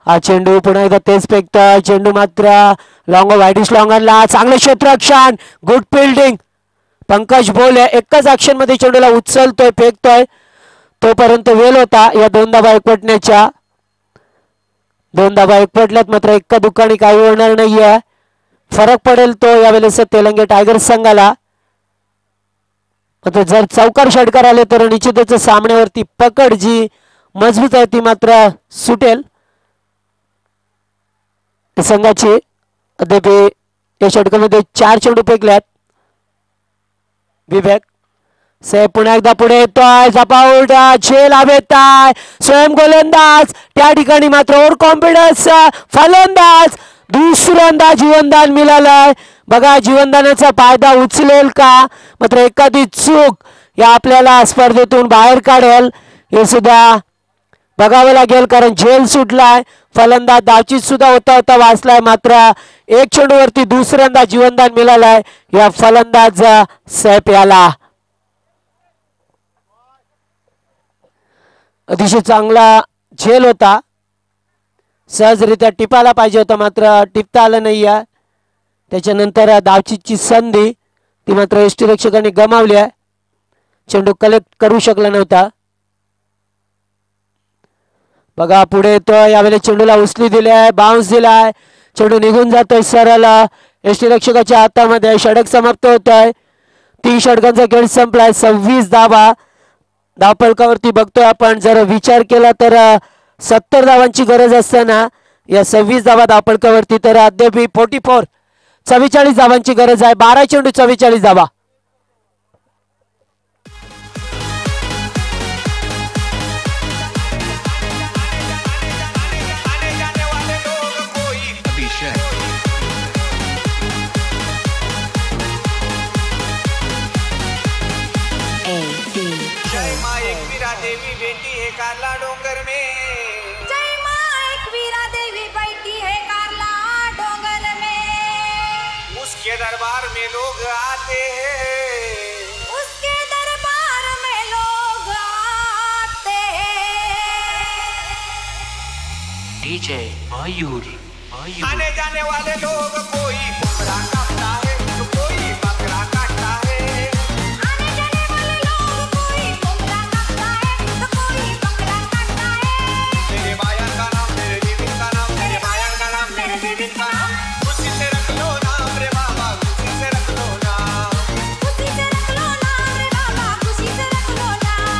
हा चेंडू पुन्हा एकदा तेच फेकतोय. चेंडू मात्र लॉंग वाईडिश लॉंगनला. चांगलं क्षेत्ररक्षण. Good fielding. पंकज भोले एकच ऍक्शन मध्ये चेंडूला उचलतोय फेकतोय. तोपर्यंत वेळ होता या 2 धावा एकवटण्याच्या. 2 धावा एकवटल्यात मात्र एका दुकानी काही होणार नाहीये. फरक पडेल तो यावेळेस तेलंगे टायगर्स संघाला. मात्र जर चौकार षटकार आले तर निश्चितच सामन्यावरती पकड जी मजबूत आहे ती मात्र सुटेल संघाची. अद्याप या षटकामध्ये 4 चेंडू फेकल्यात. विवेक साहेब पुन्हा एकदा पुढे येतोय. झपावड झेल हवेत आहे. स्वयं गोलंदाज त्या ठिकाणी मात्र ओव्हर कॉन्फिडन्स फलंदाज. दुसऱ्यांदा जीवनदान मिळालंय. बघा जीवनदानाचा फायदा उचलेल का मात्र एखादी चूक या आपल्याला स्पर्धेतून बाहेर काढेल हे सुद्धा बघावं लागेल कारण झेल सुटलाय. फलंदाज धावचीत सुद्धा होता वाचलाय मात्र 1 चेंडूवरती दुसऱ्यांदा जीवनदान मिळालंय या फलंदाज सैफ याला. अतिशय चांगला झेल होता. सहजरित्या टिपायला पाहिजे होता मात्र टिपता आलं नाही. त्याच्यानंतर धावचीची संधी ती मात्र यष्टीरक्षकांनी गमावली आहे. चेंडू कलेक्ट करू शकला नव्हता. बघा पुढे येतो यावेळेस चेंडूला उचली दिली आहे. बाउन्स दिलाय. चेंडू निघून जातोय सरळ यष्टीरक्षकाच्या हातामध्ये षटक समाप्त होत आहे. 30 षटकांचा खेळ संपलाय. 26 धावा धावफलकावरती बघतोय आपण. जर विचार केला तर 70 धावांची गरज असताना या 26 धावा धावफलकावरती तर अद्याप 44 धावांची गरज आहे. 12 चेंडू 44 धावा. जय माँ एक वीरा देवी बेटी है कारला डोंगर में. जय माँ एक वीरा देवी बैठी है कारला डोंगर में. उसके दरबार में लोग आते हैं. उसके दरबार में लोग आते हैं. DJ Mayur. आने जाने वाले लोग कोई कुमड़ा काटता है तो कोई बकरा काटता है. आने जाने वाले लोग कोई कुमड़ा काटता है तो कोई बकरा काटता है. मेरे बायान का नाम मेरे जीवित का नाम मेरे बायान का नाम मेरे जीवित का नाम. खुशी से रख लो नाम रे बाबा खुशी से रख लो नाम. खुशी से रख लो नाम रे बाबा खुशी से रख लो नाम.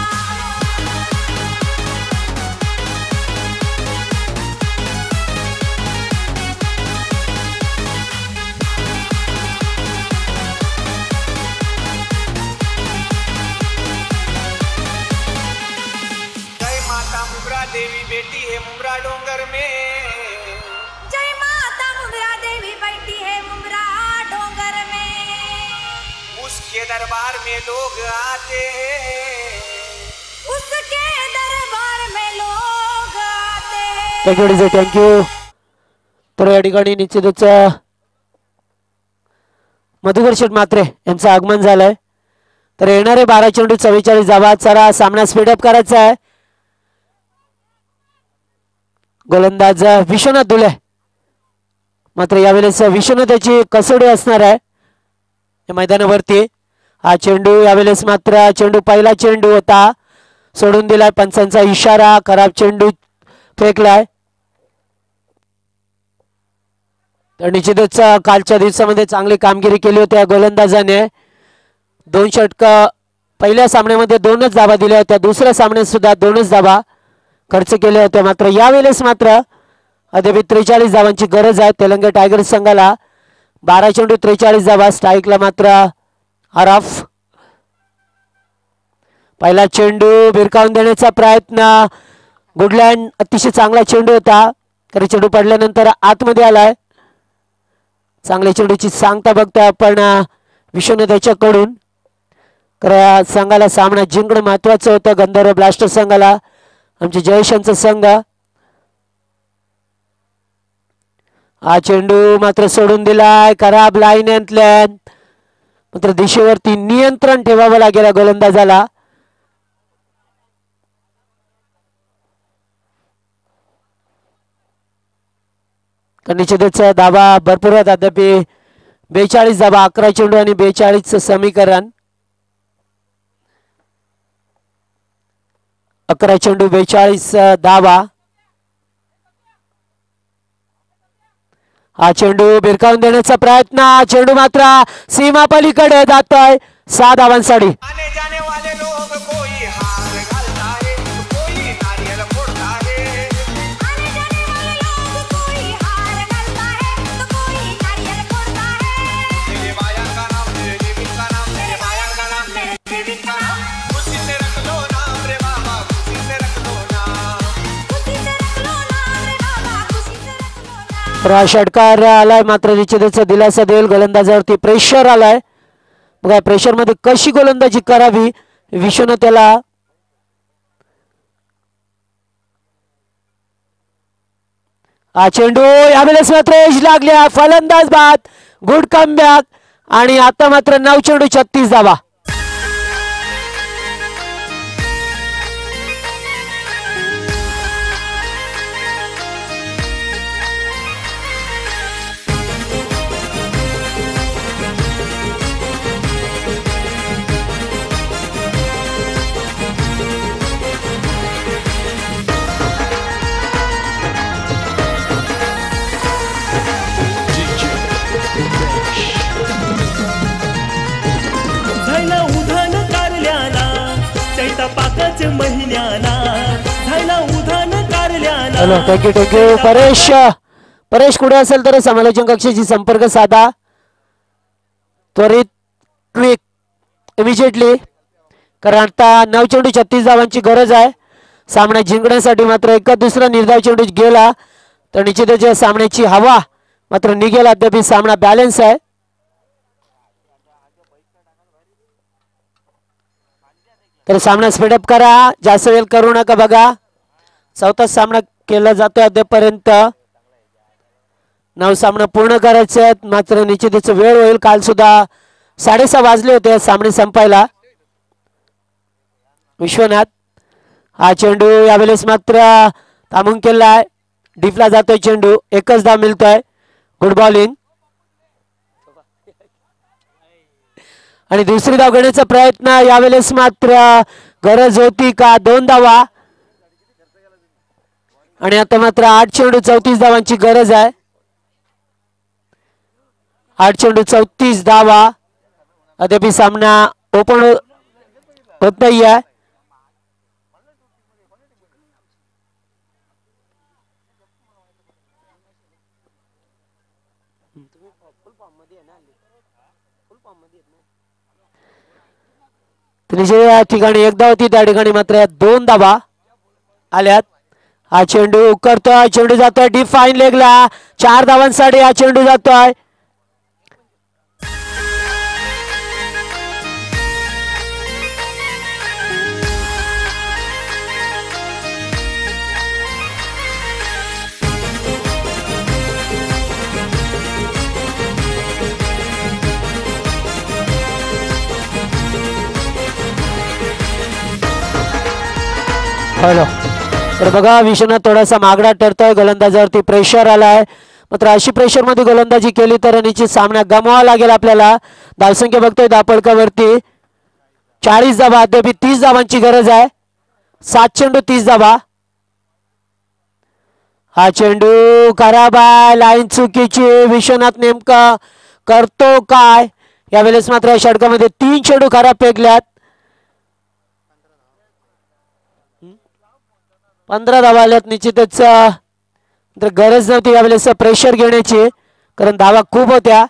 जय माता मुब्रा देवी बेटी है मुब्रा डोंगर में. जय माता मुंब्रा देवी बैठी है मुंब्रा डोंगर में. उसके दरबार में लोग आते हैं. उसके दरबार में लोग आते हैं. Thank you DJ thank you. तर या ठिकाणी निश्चितच मधुकर शेठ म्हात्रे यांचं आगमन झालंय. तर येणारे 12 चेंडू 44 धावा. चला सामना स्पीडअप करायचा आहे. गोलंदाज विश्वनाथ धुले मात्र यावेळेस विश्वनाथाची कसोटी असणार आहे या मैदानावरती. हा चेंडू यावेळेस मात्र चेंडू पहिला चेंडू होता सोडून दिलाय. पंचांचा इशारा. खराब चेंडू फेकलाय. तर निश्चितच कालच्या दिवसामध्ये चांगली कामगिरी केली होती या गोलंदाजाने. 2 षटकं पहिल्या सामन्यामध्ये 2च धावा दिल्या होत्या. दुसऱ्या सामन्यात सुद्धा 2च धावा खर्च केल्या होत्या. मात्र यावेळेस मात्र अद्याप 43 धावांची गरज आहे तेलंगण टायगर्स संघाला. 12 चेंडू 43 धावा. स्ट्राईकला मात्र आराफ. पहिला चेंडू भिरकावून देण्याचा प्रयत्न. गुडलँड अतिशय चांगला चेंडू होता. खरे चेंडू पडल्यानंतर आतमध्ये आलाय. चांगल्या चेंडूची सांगता बघतोय आपण विश्वनाथ याच्याकडून. खरं संघाला सामना जिंकणं महत्वाचं होतं. गंधर्व ब्लास्टर संघाला आमचे जयेशांचा संघ. हा चेंडू मात्र सोडून दिलाय. खराब लाईन मात्र दिशेवरती नियंत्रण ठेवावं लागेल या गोलंदाजाला. निश्चितच धावा भरपूर आहेत अद्याप 42 धावा. 11 चेंडू आणि 42 समीकरण. 11 चेंडू 42 धावा. हा चेंडू भिरकावून देण्याचा प्रयत्न. चेंडू मात्र सीमा पलीकडे जातोय 6 धावांसाठी. आने जाने वाले लोग कोई हार घालता है तो कोई नारियल फोड़ता है. आने जाने वाले लोग कोई हार घालता है तो कोई नारियल फोड़ता है. मेरे बायान का नाम मेरे जीवित का नाम मेरे बायान का नाम मेरे जीवित का नाम. खुशी से रख लो नाम रे बाबा खुशी से रख लो नाम. खुशी से रख लो नाम रे बाबा खुशी से रख लो नाम. तर हा षटकार आलाय मात्र निश्चितच दिलासा देईल. गोलंदाजावरती प्रेशर आलाय. बघा प्रेशर मध्ये कशी गोलंदाजी करावी विश्वनाथ त्याला. हा चेंडू यावेळेस मात्र एज लागल्या. फलंदाज बाद. Good comeback. आणि आता मात्र 9 चेंडू 36 धावा. DJ हॅलो थँक्यू परेश कुठे असेल तर समालोचन कक्षाशी संपर्क साधा त्वरित क्विक इमिजिएटली, कारण आता 9 चेंडू 36 धावांची गरज आहे सामना जिंकण्यासाठी. मात्र एका दुसरा निर्धाव चेंडू गेला तर निश्चितच या सामन्याची हवा मात्र निघेल. अद्याप सामना बॅलन्स आहे. तर सामना स्पीडअप करा, जास्त वेळ करू नका. बघा चौथा सामना केला जातोय अद्यापर्यंत. 9 सामना पूर्ण करायचे आहेत मात्र निश्चितच वेळ होईल. काल सुद्धा 6:30 वाजले होते सामने संपायला. विश्वनाथ हा चेंडू यावेळेस मात्र थांबून केलाय. डीपला जातोय चेंडू, एकच धाव मिळतोय. गुड बॉलिंग आणि दुसरी धाव घेण्याचा प्रयत्न. यावेळेस मात्र गरज होती का 2 धावा आणि आता मात्र 8 चेंडू 34 धावांची गरज आहे. 8 चेंडू 34 धावा. अद्याप सामना ओपन होत नाही आहे. या ठिकाणी 1 धाव होती, त्या ठिकाणी मात्र 2 धावा आल्यात. हा चेंडू करतोय, चेंडू जातोय डीप फाईन लेगला. 4 धावांसाठी हा चेंडू जातोय. हॅलो तर बघा विश्वनाथ थोडासा मागडा ठरतोय. गोलंदाजावरती प्रेशर आलाय. मात्र अशी प्रेशर मध्ये गोलंदाजी केली तर निश्चित सामना गमवावा लागेल आपल्याला. धावसंख्या बघतोय दापडकावरती 40 धावा. अद्याप 30 धावांची गरज आहे. 7 चेंडू 30 धावा. हा चेंडू खराब आहे, लाईन चुकीची. विश्वनाथ नेमका करतो काय? यावेळेस मात्र षटकामध्ये 3 चेंडू खराब फेकल्यात. 15 धावा आल्यात. निश्चितच तर गरज नव्हती यावेळेस प्रेशर घेण्याची, कारण धावा खूप होत्या.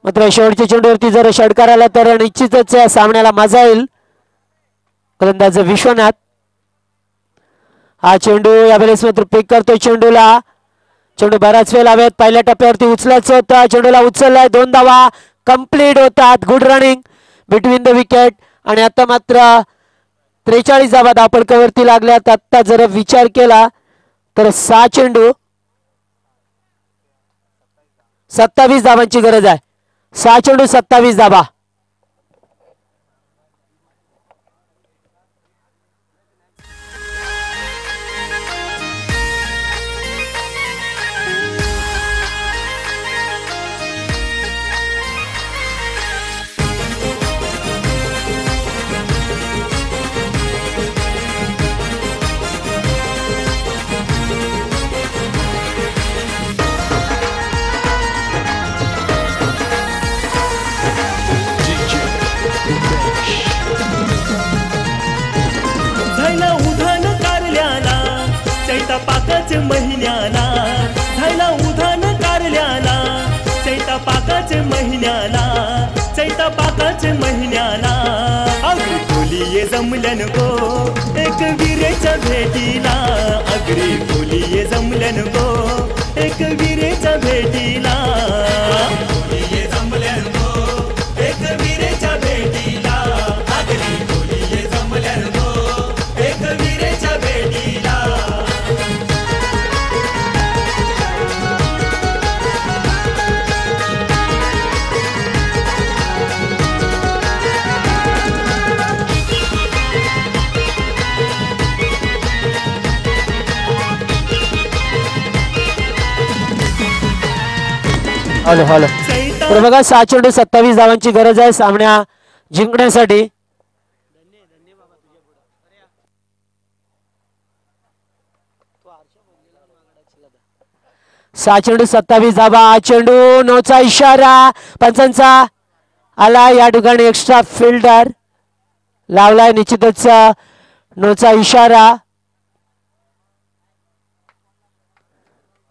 मात्र शेवटच्या चेंडूवरती जर षटकार आला तर निश्चितच या सामन्याला मजा येईल. गोलंदाज विश्वनाथ हा चेंडू यावेळेस मात्र पिक करतो. चेंडूला चेंडू बराच वेळ लावेत. पहिल्या टप्प्यावरती उचलायचं होतं, चेंडूला उचललाय. 2 धावा कंप्लीट होतात. Good running between the wicket. आणि आता मात्र 43 धावा धापडकावरती लागल्यात. आता जर विचार केला तर 6 चेंडू 27 धावांची गरज आहे. 6 चेंडू 27 धावा. पाकाच महिन्याला झाला उधान कारल्याला. चैता पाकाच महिन्याला, चैता पाकाच महिन्याला. अगदी खोलीये जमलन गो एक विरेच्या भेटीला. अगदी खोलीये जमलन गो एक विरेच्या भेटीला. खोलीये जमलन गो एक विरेच्या भेटीला. अगदी खोलीये जमलन गो एक विरेच्या भेटीला. हॅलो हॅलो तर बघा 6 चेंडू 27 धावांची गरज आहे सामना जिंकण्यासाठी. 6 चेंडू 27 धावा. चेंडू नोचा इशारा पंचांचा आला. या ठिकाणी एक्स्ट्रा फिल्डर लावलाय. निश्चितच नोचा इशारा.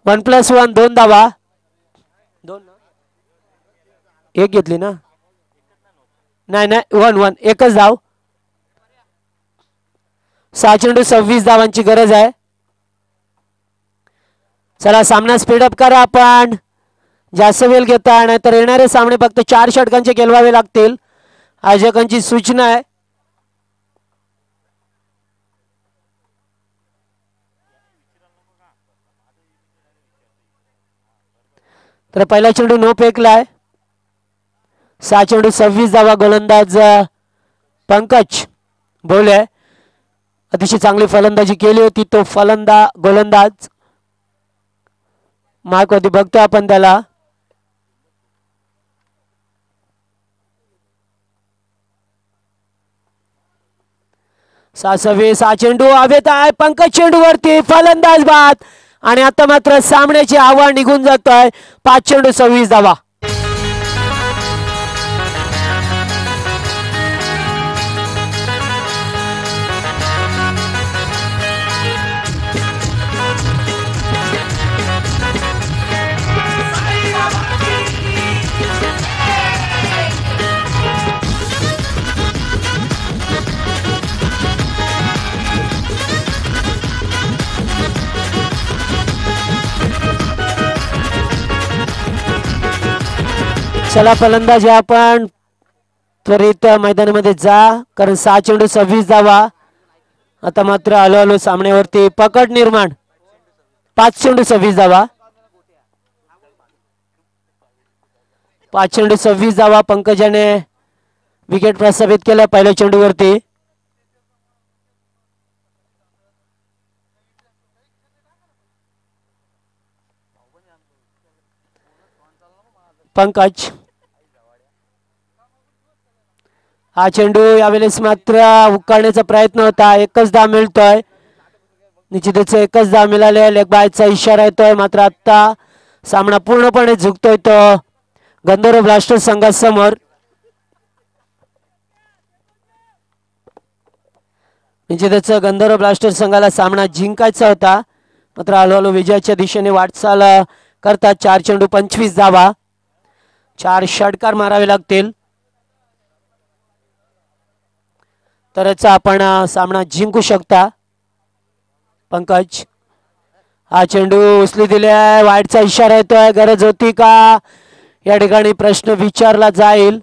1+1 2 धावा. एक घेतली ना? नाही नाही 1-1 एकच धाव. 6 चेंडू 26 धावांची गरज आहे. चला सामना स्पीडअप करा आपण. जास्त वेळ घेता नाही तर येणारे सामने फक्त 4 षटकांचे खेळवावे लागतील. आयोजकांची सूचना आहे. तर पहिला चेंडू नो फेकलाय. 6 चेंडू 26 धावा. गोलंदाज पंकज भोले अतिशय चांगली फलंदाजी केली होती. तो गोलंदाज मार्क होती बघतो आपण त्याला. हा चेंडू हवेत आहे. पंकज चेंडू वरती फलंदाज बाद आणि आता मात्र सामन्याची हवा निघून जातोय. 5 चेंडू 26 धावा. चला फलंदाजी आपण त्वरित मैदानामध्ये जा कारण 6 चेंडू 26 धावा. आता मात्र हळूहळू सामन्यावरती पकड निर्माण. 5 चेंडू 26 धावा. 5 चेंडू 26 धावा. पंकजाने विकेट प्रस्थापित केला पहिल्या चेंडूवरती. पंकज हा चेंडू यावेळेस मात्र उकाळण्याचा प्रयत्न होता. एकच धाव मिळतोय. निश्चितच एकच धाव मिळाले. लेग बायचा इशारा येतोय. मात्र आता सामना पूर्णपणे झुकतोय तो गंधर्व ब्लास्टर संघासमोर. निश्चितच गंधर्व ब्लास्टर संघाला सामना जिंकायचा होता. मात्र हळूहळू विजयाच्या दिशेने वाटचाल करतात. 4 चेंडू 25 धावा. 4 षटकार मारावे लागतील तरच आपण सामना जिंकू शकता. पंकज हा चेंडू उचली दिलाय. वाईटचा इशारा येतोय. गरज होती का या ठिकाणी प्रश्न विचारला जाईल.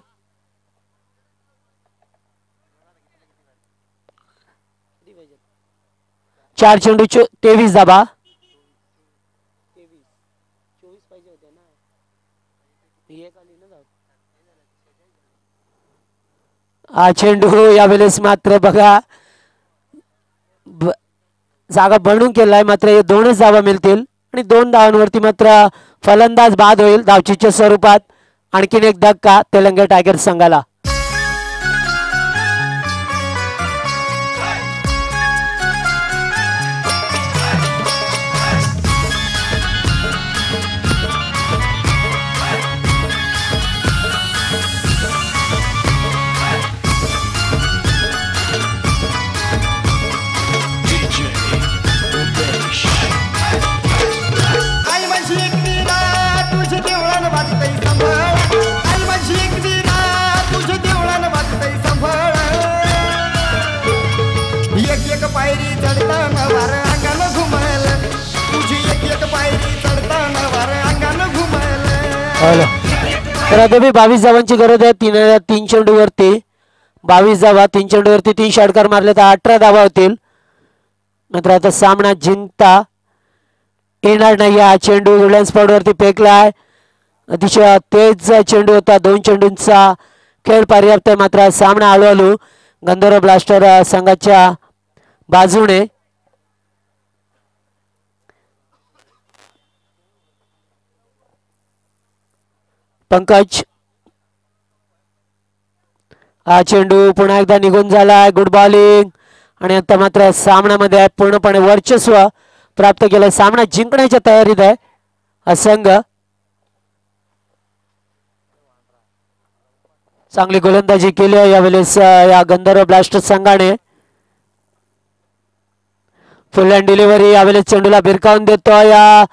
चार चेंडू 23 धावा. हा चेंडू यावेळेस मात्र बघा जागा बनवून केलाय. मात्र हे 2च धावा मिळतील आणि 2 धावांवरती मात्र फलंदाज बाद होईल. धावचीच्या स्वरूपात आणखीन एक धक्का तेलंगणा टायगर संघाला. तर आता 22 धावांची गरज आहे. 3 चेंडूवरती 22 धावा. 3 चेंडूवरती 3 षटकार मारले तर 18 धावा होतील. मात्र आता सामना जिंकता येणार नाही. हा चेंडू रिलायन्स स्पॉटवरती फेकलाय. अतिशय तेज चेंडू होता. 2 चेंडूंचा खेळ पर्याप्त आहे. मात्र सामना हळूहळू गंधर्व ब्लास्टर संघाच्या बाजूने. पंकज हा चेंडू पुन्हा एकदा निघून झालाय. गुड बॉलिंग आणि आता मात्र सामन्यामध्ये पूर्णपणे वर्चस्व प्राप्त केलं. सामना जिंकण्याच्या तयारीत आहे हा संघ. चांगली गोलंदाजी केली आहे यावेळेस या गंधर्व ब्लास्टर संघाने. फुल हँड डिलिव्हरी यावेळेस चेंडूला भिरकावून देतो. या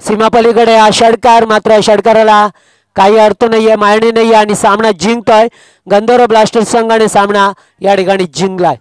सीमापलीकडे हा षटकार, मात्र षटकाराला काही अर्थ नाहीये, मायने नाहीये आणि सामना जिंकतोय गंधर्व ब्लास्टर्स संघाने. सामना या ठिकाणी जिंकलाय.